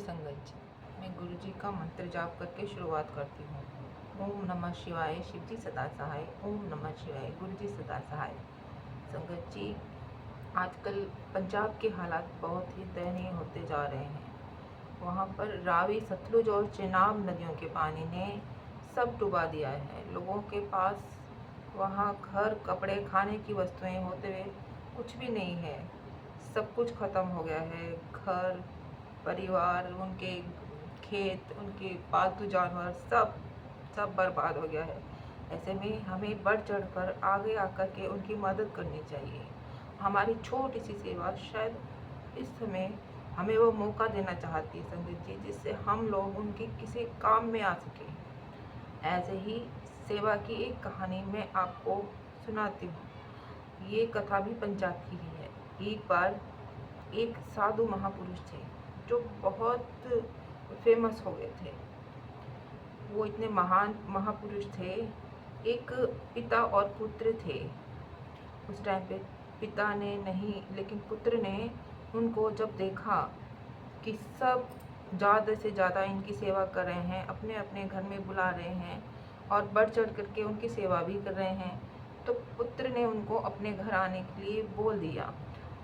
संगत जी, मैं गुरु जी का मंत्र जाप करके शुरुआत करती हूँ। ओम नमः शिवाय, शिव जी सदा सहाय। ओम नमः शिवाय, गुरु जी सदा सहाय। संगत जी, आजकल पंजाब के हालात बहुत ही दयनीय होते जा रहे हैं। वहाँ पर रावी, सतलुज और चेनाब नदियों के पानी ने सब डुबा दिया है। लोगों के पास वहाँ घर, कपड़े, खाने की वस्तुएं होते हुए कुछ भी नहीं है। सब कुछ ख़त्म हो गया है। घर, परिवार, उनके खेत, उनके पालतू जानवर, सब बर्बाद हो गया है। ऐसे में हमें बढ़ चढ़कर आगे आकर के उनकी मदद करनी चाहिए। हमारी छोटी सी सेवा शायद इस समय हमें वो मौका देना चाहती है संगत जी, जिससे हम लोग उनके किसी काम में आ सकें। ऐसे ही सेवा की एक कहानी मैं आपको सुनाती हूँ। ये कथा भी पंजाब की ही है। एक बार एक साधु महापुरुष थे जो बहुत फेमस हो गए थे। वो इतने महान महापुरुष थे। एक पिता और पुत्र थे। उस टाइम पे पिता ने नहीं, लेकिन पुत्र ने उनको जब देखा कि सब ज़्यादा से ज़्यादा इनकी सेवा कर रहे हैं, अपने अपने घर में बुला रहे हैं और बढ़ चढ़ करके उनकी सेवा भी कर रहे हैं, तो पुत्र ने उनको अपने घर आने के लिए बोल दिया।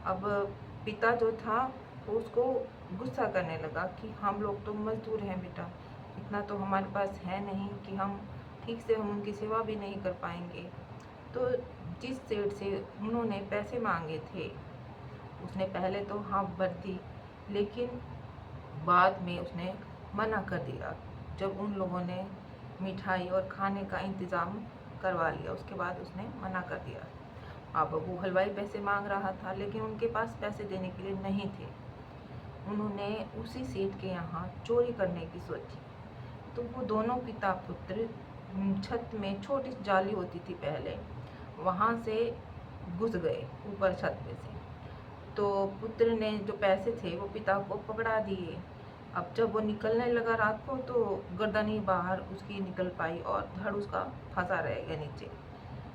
अब पिता जो था वो उसको गुस्सा करने लगा कि हम लोग तो मजदूर हैं बेटा, इतना तो हमारे पास है नहीं कि हम उनकी सेवा भी नहीं कर पाएंगे। तो जिस सेठ से उन्होंने पैसे मांगे थे, उसने पहले तो हाँ भर दी, लेकिन बाद में उसने मना कर दिया। जब उन लोगों ने मिठाई और खाने का इंतज़ाम करवा लिया, उसके बाद उसने मना कर दिया। अब वो हलवाई पैसे मांग रहा था, लेकिन उनके पास पैसे देने के लिए नहीं थे। उन्होंने उसी सेठ के यहाँ चोरी करने की सोची। तो वो दोनों पिता पुत्र छत में छोटी जाली होती थी पहले, वहाँ से घुस गए ऊपर छत पे से। तो पुत्र ने जो पैसे थे वो पिता को पकड़ा दिए। अब जब वो निकलने लगा रात को, तो गर्दन ही बाहर उसकी निकल पाई और धड़ उसका फंसा रह गया,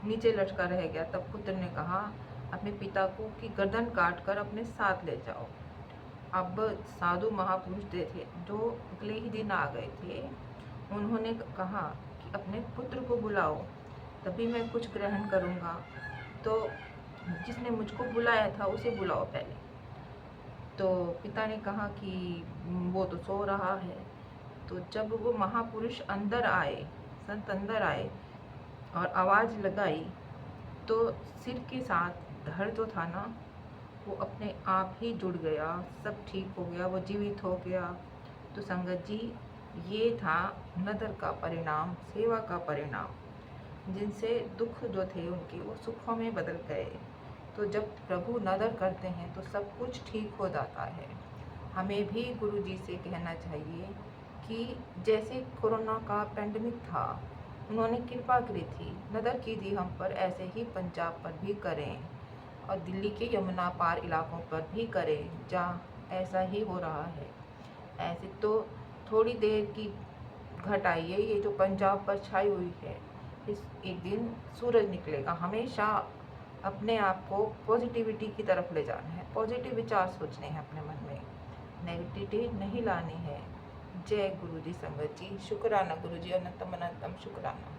नीचे लटका रह गया। तब पुत्र ने कहा अपने पिता को कि गर्दन काट कर अपने साथ ले जाओ। अब साधु महापुरुष थे जो अगले ही दिन आ गए थे, उन्होंने कहा कि अपने पुत्र को बुलाओ, तभी मैं कुछ ग्रहण करूँगा। तो जिसने मुझको बुलाया था उसे बुलाओ पहले। तो पिता ने कहा कि वो तो सो रहा है। तो जब वो महापुरुष अंदर आए, संत अंदर आए और आवाज़ लगाई, तो सिर के साथ धड़ जो था ना, वो अपने आप ही जुड़ गया, सब ठीक हो गया, वो जीवित हो गया। तो संगत जी, ये था नदर का परिणाम, सेवा का परिणाम, जिनसे दुख जो थे उनके वो सुखों में बदल गए। तो जब प्रभु नदर करते हैं तो सब कुछ ठीक हो जाता है। हमें भी गुरु जी से कहना चाहिए कि जैसे कोरोना का पेंडेमिक था, उन्होंने कृपा करी थी, नदर कीजिए हम पर, ऐसे ही पंजाब पर भी करें और दिल्ली के यमुना पार इलाकों पर भी करें जहाँ ऐसा ही हो रहा है। ऐसे तो थोड़ी देर की घटाइए, ये जो पंजाब पर छाई हुई है, इस एक दिन सूरज निकलेगा। हमेशा अपने आप को पॉजिटिविटी की तरफ ले जाना है, पॉजिटिव विचार सोचने हैं अपने मन में, नेगेटिविटी नहीं लानी है। जय गुरु जी संगत जी। शुक्राना गुरु जी, अनंतम अनंतम शुक्राना।